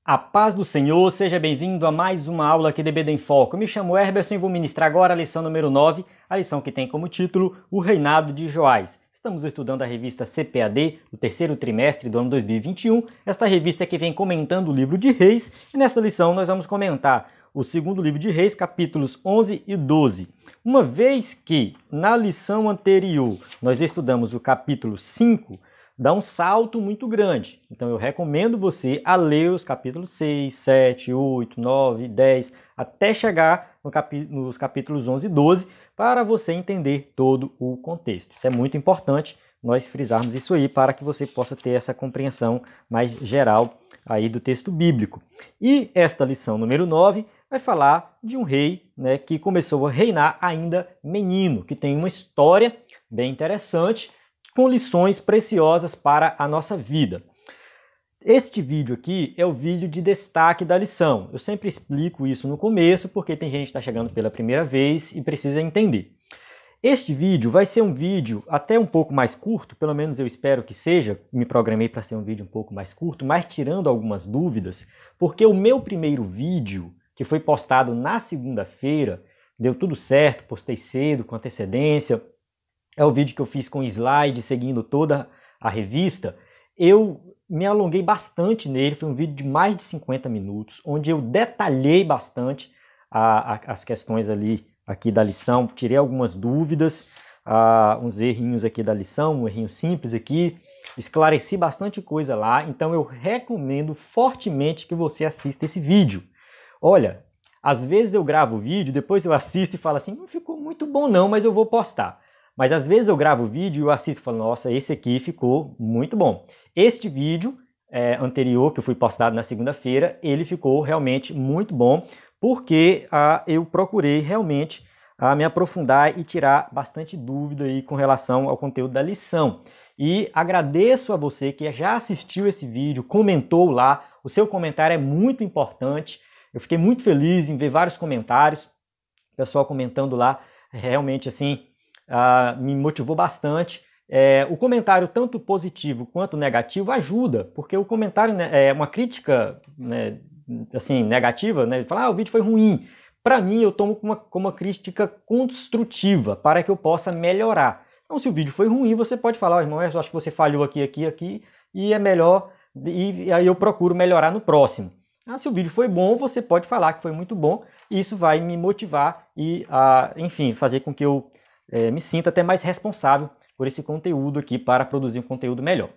A paz do Senhor, seja bem-vindo a mais uma aula aqui de EBD em Foco. Eu me chamo Herberson e vou ministrar agora a lição número 9, a lição que tem como título O Reinado de Joás. Estamos estudando a revista CPAD, do terceiro trimestre do ano 2021. Esta revista é que vem comentando o livro de Reis e nesta lição nós vamos comentar o segundo livro de Reis, capítulos 11 e 12. Uma vez que na lição anterior nós estudamos o capítulo 5, dá um salto muito grande. Então eu recomendo você a ler os capítulos 6, 7, 8, 9, 10, até chegar nos capítulos 11 e 12, para você entender todo o contexto. Isso é muito importante, nós frisarmos isso aí, para que você possa ter essa compreensão mais geral aí do texto bíblico. E esta lição número 9 vai falar de um rei, né, que começou a reinar ainda menino, que tem uma história bem interessante, com lições preciosas para a nossa vida. Este vídeo aqui é o vídeo de destaque da lição. Eu sempre explico isso no começo, porque tem gente que está chegando pela primeira vez e precisa entender. Este vídeo vai ser um vídeo até um pouco mais curto, pelo menos eu espero que seja, me programei para ser um vídeo um pouco mais curto, mas tirando algumas dúvidas, porque o meu primeiro vídeo, que foi postado na segunda-feira, deu tudo certo, postei cedo, com antecedência. É o vídeo que eu fiz com slide, seguindo toda a revista. Eu me alonguei bastante nele, foi um vídeo de mais de 50 minutos, onde eu detalhei bastante as questões aqui da lição, tirei algumas dúvidas, uns errinhos aqui da lição, um errinho simples aqui, esclareci bastante coisa lá, então eu recomendo fortemente que você assista esse vídeo. Olha, às vezes eu gravo o vídeo, depois eu assisto e falo assim, não ficou muito bom não, mas eu vou postar. Mas às vezes eu gravo o vídeo e eu assisto e falo, nossa, esse aqui ficou muito bom. Este vídeo anterior, que foi postado na segunda-feira, ele ficou realmente muito bom, porque eu procurei realmente me aprofundar e tirar bastante dúvida aí com relação ao conteúdo da lição. E agradeço a você que já assistiu esse vídeo, comentou lá, o seu comentário é muito importante. Eu fiquei muito feliz em ver vários comentários, o pessoal comentando lá, realmente assim, me motivou bastante. O comentário, tanto positivo quanto negativo, ajuda, porque o comentário, né, é uma crítica, né, assim, negativa, né, falar, o vídeo foi ruim. Para mim, eu tomo como uma crítica construtiva, para que eu possa melhorar. Então, se o vídeo foi ruim, você pode falar, irmão, eu acho que você falhou aqui, e é melhor, e aí eu procuro melhorar no próximo. Se o vídeo foi bom, você pode falar que foi muito bom, e isso vai me motivar e, enfim, fazer com que eu me sinta até mais responsável por esse conteúdo aqui para produzir um conteúdo melhor.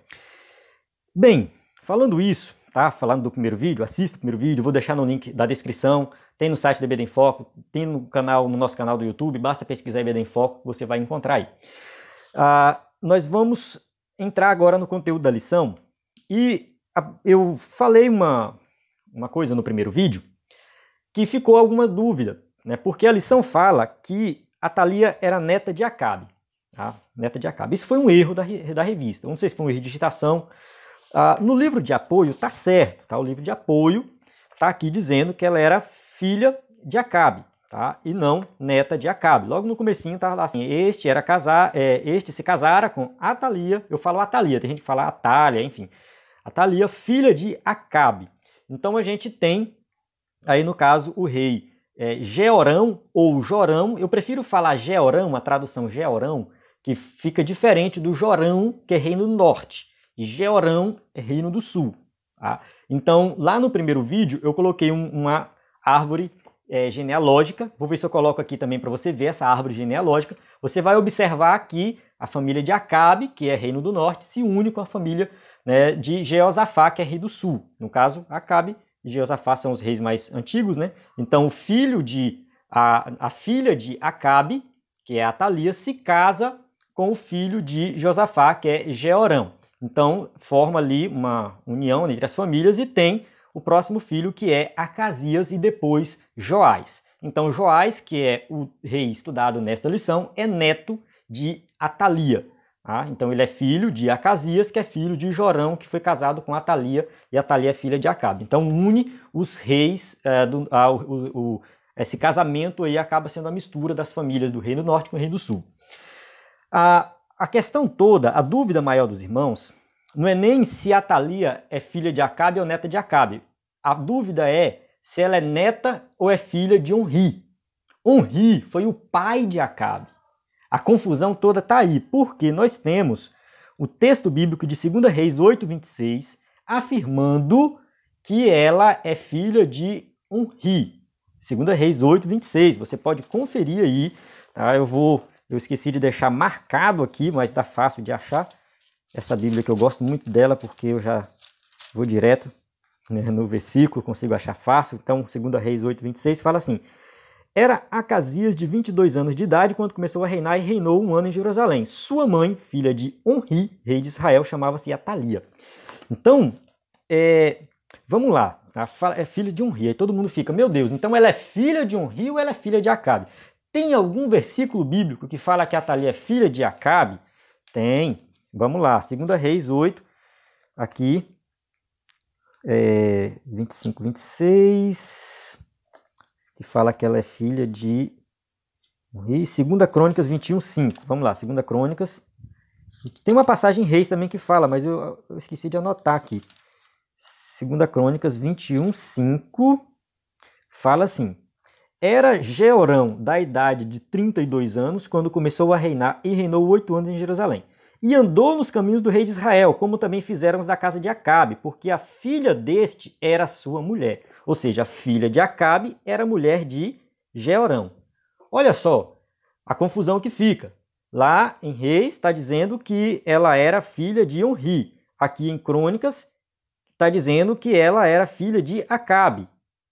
Bem, falando isso, tá? Falando do primeiro vídeo, assista o primeiro vídeo, vou deixar no link da descrição, tem no site do EBD em Foco, tem no nosso canal do YouTube, basta pesquisar EBD em Foco, você vai encontrar aí. Nós vamos entrar agora no conteúdo da lição e eu falei uma coisa no primeiro vídeo que ficou alguma dúvida, né? Porque a lição fala que Atalia era neta de Acabe. Tá? Neta de Acabe. Isso foi um erro da revista. Não sei se foi um erro de digitação. No livro de apoio está certo. Tá? O livro de apoio está aqui dizendo que ela era filha de Acabe, tá? E não neta de Acabe. Logo no comecinho estava lá assim, este se casara com Atalia. Eu falo Atalia, tem gente que fala Atália, enfim. Atalia, filha de Acabe. Então a gente tem aí no caso o rei Jeorão ou Jorão. Eu prefiro falar Jeorão, a tradução Jeorão, que fica diferente do Jorão, que é reino do norte, e Jeorão é reino do sul. Tá? Então, lá no primeiro vídeo, eu coloquei uma árvore genealógica. Vou ver se eu coloco aqui também para você ver essa árvore genealógica. Você vai observar que a família de Acabe, que é reino do norte, se une com a família, né, de Jeosafá, que é rei do sul. No caso, Acabe e Jeosafá são os reis mais antigos, né? Então o filho a filha de Acabe, que é Atalia, se casa com o filho de Josafá, que é Jeorão. Então forma ali uma união entre as famílias e tem o próximo filho, que é Acasias, e depois Joás. Então Joás, que é o rei estudado nesta lição, é neto de Atalia. Então ele é filho de Acasias, que é filho de Jorão, que foi casado com Atalia, e Atalia é filha de Acabe. Então une os reis, esse casamento aí acaba sendo a mistura das famílias do reino norte com o reino do sul. A questão toda, a dúvida maior dos irmãos, não é nem se Atalia é filha de Acabe ou neta de Acabe. A dúvida é se ela é neta ou é filha de Onri. Onri foi o pai de Acabe. A confusão toda está aí, porque nós temos o texto bíblico de 2 Reis 8:26 afirmando que ela é filha de Onri. 2 Reis 8:26, você pode conferir aí, tá? Eu esqueci de deixar marcado aqui, mas tá fácil de achar. Essa Bíblia que eu gosto muito dela, porque eu já vou direto, né, no versículo, consigo achar fácil. Então, 2 Reis 8:26 fala assim: era Acasias de 22 anos de idade quando começou a reinar e reinou 1 ano em Jerusalém. Sua mãe, filha de Onri, rei de Israel, chamava-se Atalia. Então, vamos lá, é filha de Onri. Aí todo mundo fica, meu Deus, então ela é filha de Onri ou ela é filha de Acabe? Tem algum versículo bíblico que fala que Atalia é filha de Acabe? Tem. Vamos lá, 2 Reis 8, aqui, 25, 26, que fala que ela é filha de Onri. 2 Crônicas 21, 5. Vamos lá, 2 Crônicas. Tem uma passagem em Reis também que fala, mas eu esqueci de anotar aqui. 2 Crônicas 21, 5, fala assim: era Jeorão da idade de 32 anos quando começou a reinar e reinou 8 anos em Jerusalém. E andou nos caminhos do rei de Israel, como também fizeram os da casa de Acabe, porque a filha deste era sua mulher. Ou seja, a filha de Acabe era mulher de Jeorão. Olha só a confusão que fica. Lá em Reis está dizendo que ela era filha de Onri. Aqui em Crônicas está dizendo que ela era filha de Acabe.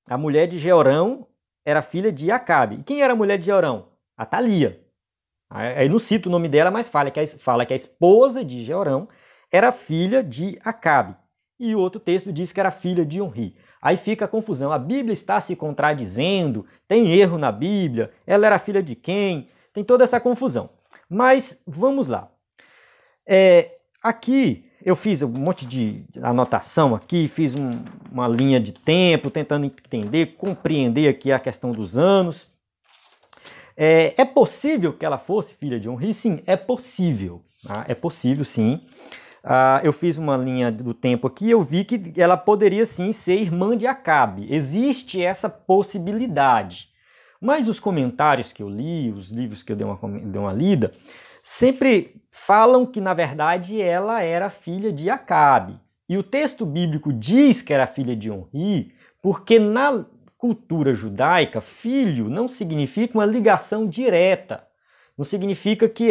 A mulher de Jeorão era filha de Acabe. E quem era a mulher de Jeorão? Atalia. Aí não cito o nome dela, mas fala que a esposa de Jeorão era filha de Acabe. E o outro texto diz que era filha de Onri. Aí fica a confusão. A Bíblia está se contradizendo, tem erro na Bíblia, ela era filha de quem? Tem toda essa confusão. Mas vamos lá. Aqui eu fiz um monte de anotação aqui, fiz uma linha de tempo, tentando entender, compreender aqui a questão dos anos. É possível que ela fosse filha de Onri? Sim, é possível. Tá? É possível, sim. Eu fiz uma linha do tempo aqui e eu vi que ela poderia, sim, ser irmã de Acabe. Existe essa possibilidade. Mas os comentários que eu li, os livros que eu dei uma lida, sempre falam que, na verdade, ela era filha de Acabe. E o texto bíblico diz que era filha de Onri, porque na cultura judaica, filho não significa uma ligação direta. Não significa que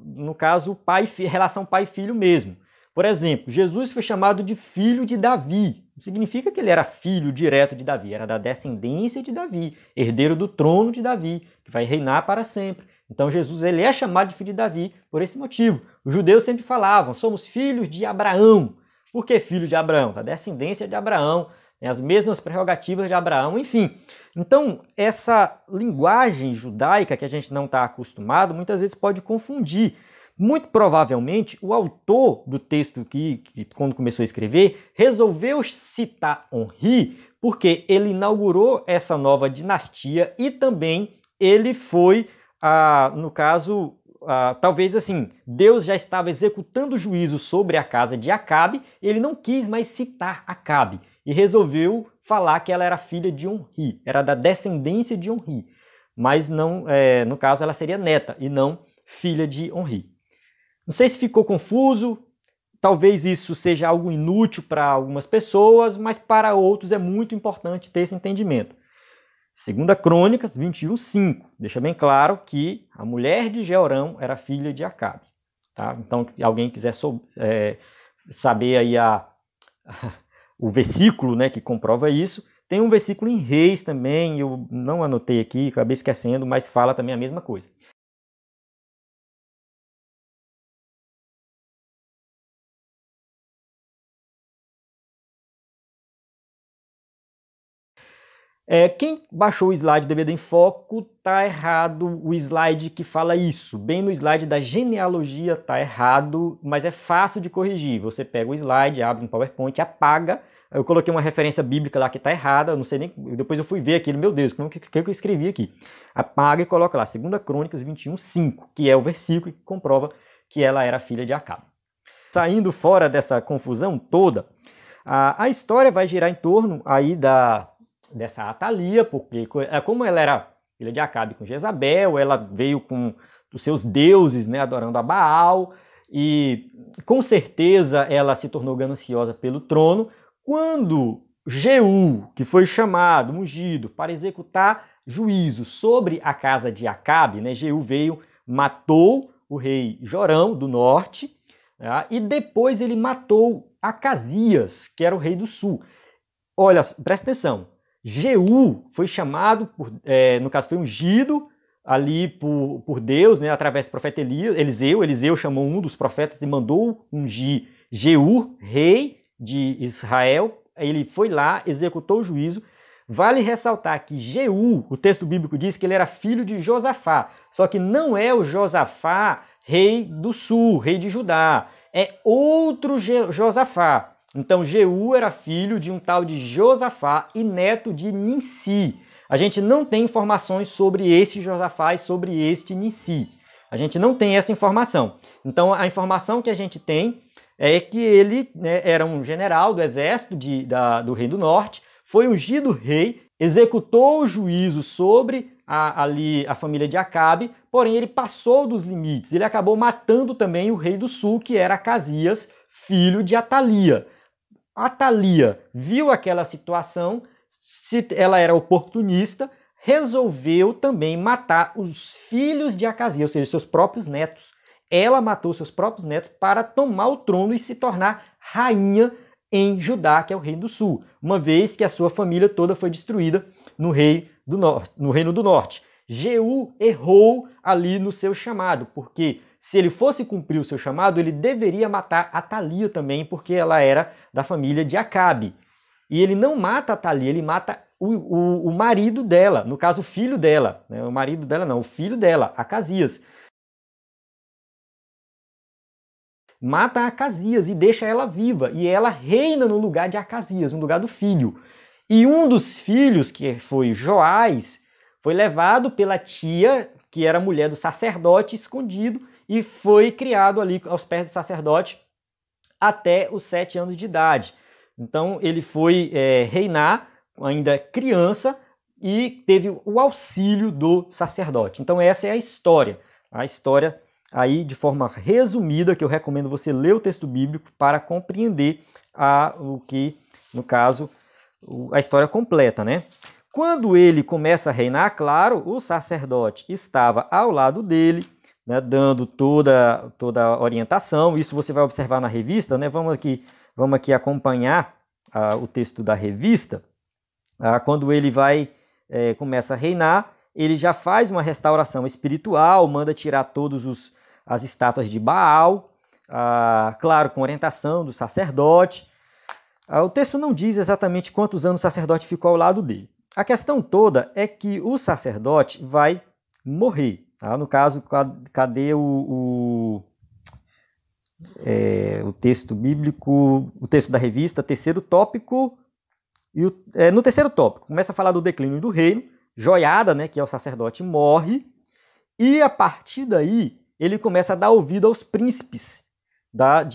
no caso, relação pai e filho mesmo. Por exemplo, Jesus foi chamado de filho de Davi. Não significa que ele era filho direto de Davi, era da descendência de Davi, herdeiro do trono de Davi, que vai reinar para sempre. Então Jesus ele é chamado de filho de Davi por esse motivo. Os judeus sempre falavam, somos filhos de Abraão. Por que filho de Abraão? Da descendência de Abraão, as mesmas prerrogativas de Abraão, enfim. Então, essa linguagem judaica que a gente não está acostumado, muitas vezes pode confundir. Muito provavelmente, o autor do texto que quando começou a escrever, resolveu citar Onri porque ele inaugurou essa nova dinastia e também ele foi, no caso, talvez assim, Deus já estava executando juízo sobre a casa de Acabe, ele não quis mais citar Acabe e resolveu falar que ela era filha de Onri, era da descendência de Onri, mas não, no caso ela seria neta e não filha de Onri. Não sei se ficou confuso, talvez isso seja algo inútil para algumas pessoas, mas para outros é muito importante ter esse entendimento. 2 Crônicas 21, 5, deixa bem claro que a mulher de Jeorão era filha de Acabe. Tá? Então, se alguém quiser saber aí o versículo, né, que comprova isso, tem um versículo em Reis também, eu não anotei aqui, acabei esquecendo, mas fala também a mesma coisa. Quem baixou o slide do DVD em Foco, tá errado o slide que fala isso. Bem no slide da genealogia tá errado, mas é fácil de corrigir. Você pega o slide, abre no PowerPoint, apaga. Eu coloquei uma referência bíblica lá que tá errada, eu não sei nem... Depois eu fui ver aquilo, meu Deus, o que eu escrevi aqui? Apaga e coloca lá, 2 Crônicas 21, 5, que é o versículo que comprova que ela era filha de Acabe. Saindo fora dessa confusão toda, A história vai girar em torno aí dessa Atalia, porque como ela era filha de Acabe com Jezabel, ela veio com os seus deuses, né, adorando a Baal, e com certeza ela se tornou gananciosa pelo trono. Quando Jeú, que foi chamado, ungido, para executar juízo sobre a casa de Acabe, né, Jeú veio, matou o rei Jorão do norte, tá? E depois ele matou Acasias, que era o rei do sul. Olha, presta atenção, Jeú foi chamado, no caso foi ungido ali por Deus, né, através do profeta Eliseu chamou um dos profetas e mandou ungir Jeú, rei de Israel. Ele foi lá, executou o juízo. Vale ressaltar que Jeú, o texto bíblico diz que ele era filho de Josafá, só que não é o Josafá, rei do sul, rei de Judá, é outro Josafá. Então Jeú era filho de um tal de Josafá e neto de Ninsi. A gente não tem informações sobre esse Josafá e sobre este Ninsi. A gente não tem essa informação. Então a informação que a gente tem é que ele, né, era um general do exército do Rei do Norte, foi ungido rei, executou o juízo sobre a família de Acabe, porém ele passou dos limites. Ele acabou matando também o rei do sul, que era Acasias, filho de Atalia. Atalia viu aquela situação, ela era oportunista, resolveu também matar os filhos de Acasias, ou seja, seus próprios netos. Ela matou seus próprios netos para tomar o trono e se tornar rainha em Judá, que é o reino do sul, uma vez que a sua família toda foi destruída no reino do norte. Jeú errou ali no seu chamado, porque se ele fosse cumprir o seu chamado, ele deveria matar Atalia também, porque ela era da família de Acabe. E ele não mata Atalia, ele mata o marido dela, no caso o filho dela, né? O marido dela não, o filho dela, Acasias. Mata Acasias e deixa ela viva, e ela reina no lugar de Acasias, no lugar do filho. E um dos filhos, que foi Joás, foi levado pela tia, que era mulher do sacerdote, escondido, e foi criado ali aos pés do sacerdote até os 7 anos de idade. Então ele foi reinar ainda criança e teve o auxílio do sacerdote. Então essa é a história aí de forma resumida, que eu recomendo você ler o texto bíblico para compreender o que, no caso, a história completa, né? Quando ele começa a reinar, claro, o sacerdote estava ao lado dele, né, dando toda a orientação. Isso você vai observar na revista, né? Vamos aqui acompanhar o texto da revista. Quando ele começa a reinar, ele já faz uma restauração espiritual, manda tirar todas as estátuas de Baal, claro, com orientação do sacerdote. O texto não diz exatamente quantos anos o sacerdote ficou ao lado dele. A questão toda é que o sacerdote vai morrer. Tá? No caso, cadê o texto bíblico, o texto da revista, terceiro tópico? No terceiro tópico, começa a falar do declínio do reino. Joiada, né, que é o sacerdote, morre, e a partir daí ele começa a dar ouvido aos príncipes da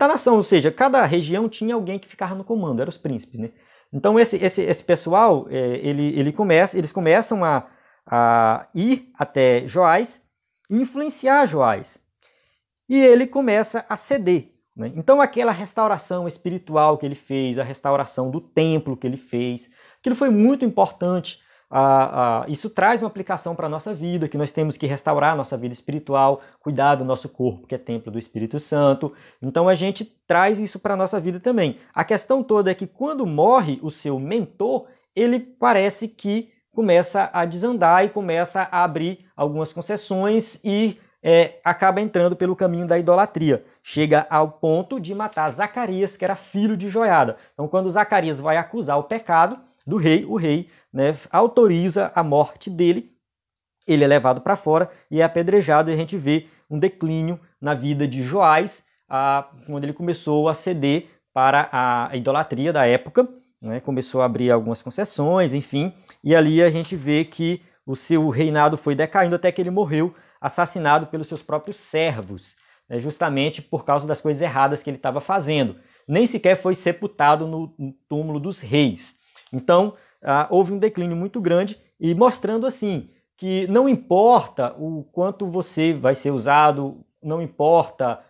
nação, ou seja, cada região tinha alguém que ficava no comando, eram os príncipes, né? Então esse pessoal, eles começam a ir até Joás e influenciar Joás, e ele começa a ceder, né? Então aquela restauração espiritual que ele fez, a restauração do templo que ele fez, aquilo foi muito importante. Isso traz uma aplicação para a nossa vida, que nós temos que restaurar a nossa vida espiritual, cuidar do nosso corpo, que é templo do Espírito Santo. Então a gente traz isso para a nossa vida também. A questão toda é que quando morre o seu mentor, ele parece que começa a desandar e começa a abrir algumas concessões e acaba entrando pelo caminho da idolatria. Chega ao ponto de matar Zacarias, que era filho de Joiada. Então quando Zacarias vai acusar o pecado do rei, o rei, né, autoriza a morte dele, ele é levado para fora e é apedrejado, e a gente vê um declínio na vida de Joás, quando ele começou a ceder para a idolatria da época, né, começou a abrir algumas concessões, enfim, e ali a gente vê que o seu reinado foi decaindo até que ele morreu assassinado pelos seus próprios servos, né, justamente por causa das coisas erradas que ele estava fazendo. nem sequer foi sepultado no túmulo dos reis. Então, houve um declínio muito grande e mostrando assim que não importa o quanto você vai ser usado, não importa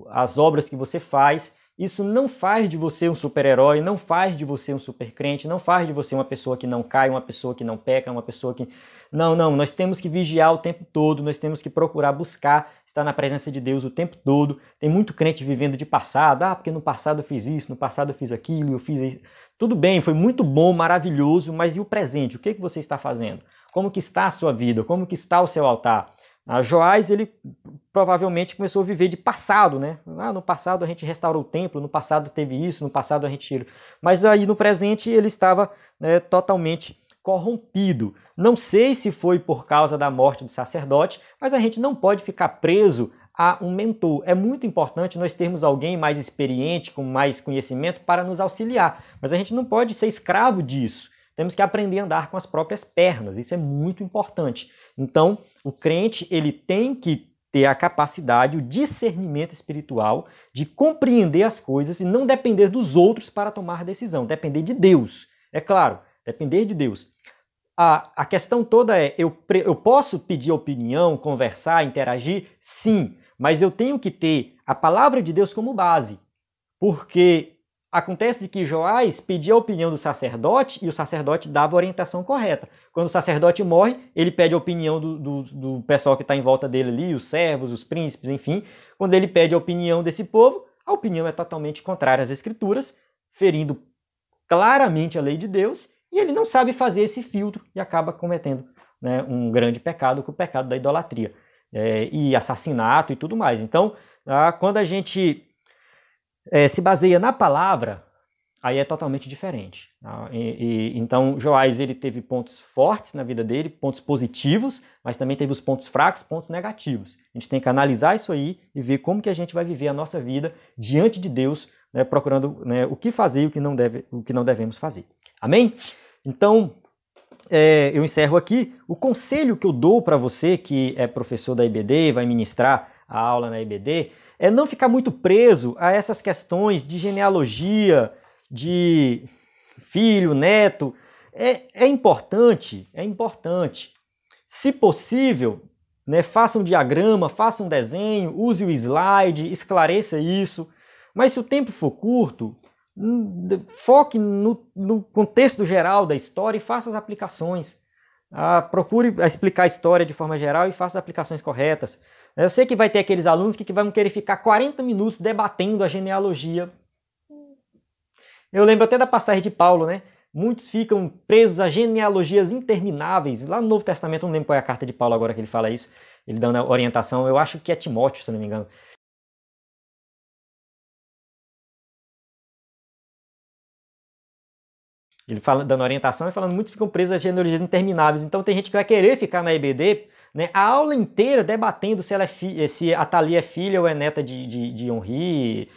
as obras que você faz, isso não faz de você um super-herói, não faz de você um super-crente, não faz de você uma pessoa que não cai, uma pessoa que não peca, uma pessoa que... Não, nós temos que vigiar o tempo todo, nós temos que procurar buscar estar na presença de Deus o tempo todo. Tem muito crente vivendo de passado, porque no passado eu fiz isso, no passado eu fiz aquilo, eu fiz isso. Tudo bem, foi muito bom, maravilhoso, mas e o presente? O que você está fazendo? Como que está a sua vida? Como que está o seu altar? Joás, ele provavelmente começou a viver de passado, né? No passado a gente restaurou o templo, no passado teve isso, no passado a gente tirou. Mas aí no presente ele estava, né, totalmente corrompido. Não sei se foi por causa da morte do sacerdote, mas a gente não pode ficar preso a um mentor. É muito importante nós termos alguém mais experiente, com mais conhecimento para nos auxiliar, mas a gente não pode ser escravo disso. Temos que aprender a andar com as próprias pernas, isso é muito importante. Então, o crente ele tem que ter a capacidade, o discernimento espiritual de compreender as coisas e não depender dos outros para tomar decisão, depender de Deus. É claro, depender de Deus. A questão toda é, eu posso pedir opinião, conversar, interagir? Sim, mas eu tenho que ter a palavra de Deus como base, porque acontece que Joás pedia a opinião do sacerdote e o sacerdote dava a orientação correta. Quando o sacerdote morre, ele pede a opinião do pessoal que está em volta dele ali, os servos, os príncipes, enfim. Quando ele pede a opinião desse povo, a opinião é totalmente contrária às Escrituras, ferindo claramente a lei de Deus, e ele não sabe fazer esse filtro e acaba cometendo, né, um grande pecado, que é o pecado da idolatria, e assassinato e tudo mais. Então, quando a gente se baseia na palavra, aí é totalmente diferente. Então, Joás ele teve pontos fortes na vida dele, pontos positivos, mas também teve os pontos fracos, pontos negativos. A gente tem que analisar isso aí e ver como que a gente vai viver a nossa vida diante de Deus, né, procurando, né, o que fazer e o que não devemos fazer. Amém? Então, eu encerro aqui. O conselho que eu dou para você que é professor da IBD, vai ministrar a aula na IBD, é não ficar muito preso a essas questões de genealogia, de filho, neto. É importante. Se possível, né, faça um diagrama, faça um desenho, use o slide, esclareça isso. Mas se o tempo for curto, foque no contexto geral da história e faça as aplicações. Procure explicar a história de forma geral e faça as aplicações corretas. Eu sei que vai ter aqueles alunos que vão querer ficar 40 minutos debatendo a genealogia. Eu lembro até da passagem de Paulo, né? Muitos ficam presos a genealogias intermináveis. Lá no Novo Testamento, não lembro qual é a carta de Paulo agora que ele fala isso. Ele dando a orientação, eu acho que é Timóteo, se não me engano. Ele fala, dando orientação e falando, muitos ficam presos a genealogias intermináveis. Então tem gente que vai querer ficar na IBD, né, a aula inteira debatendo se a Thalia é filha ou é neta de Henri,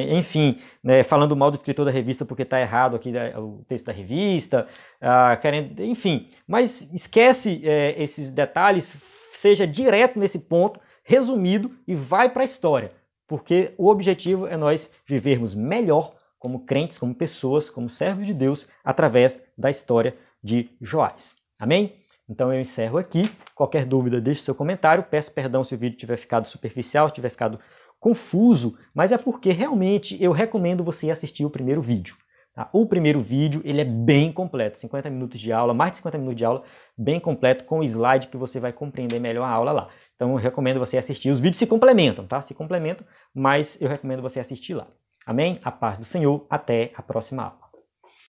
enfim, né, falando mal do escritor da revista porque está errado aqui o texto da revista, enfim. Mas esquece esses detalhes, seja direto nesse ponto, resumido e vai para a história. Porque o objetivo é nós vivermos melhor como crentes, como pessoas, como servos de Deus, através da história de Joás. Amém? Então eu encerro aqui. Qualquer dúvida, deixe seu comentário. Peço perdão se o vídeo tiver ficado superficial, se tiver ficado confuso, mas é porque realmente eu recomendo você assistir o primeiro vídeo. Tá? O primeiro vídeo ele é bem completo, 50 minutos de aula, mais de 50 minutos de aula, bem completo, com slide que você vai compreender melhor a aula lá. Então eu recomendo você assistir. Os vídeos se complementam, tá? Se complementam, mas eu recomendo você assistir lá. Amém? A paz do Senhor. Até a próxima aula.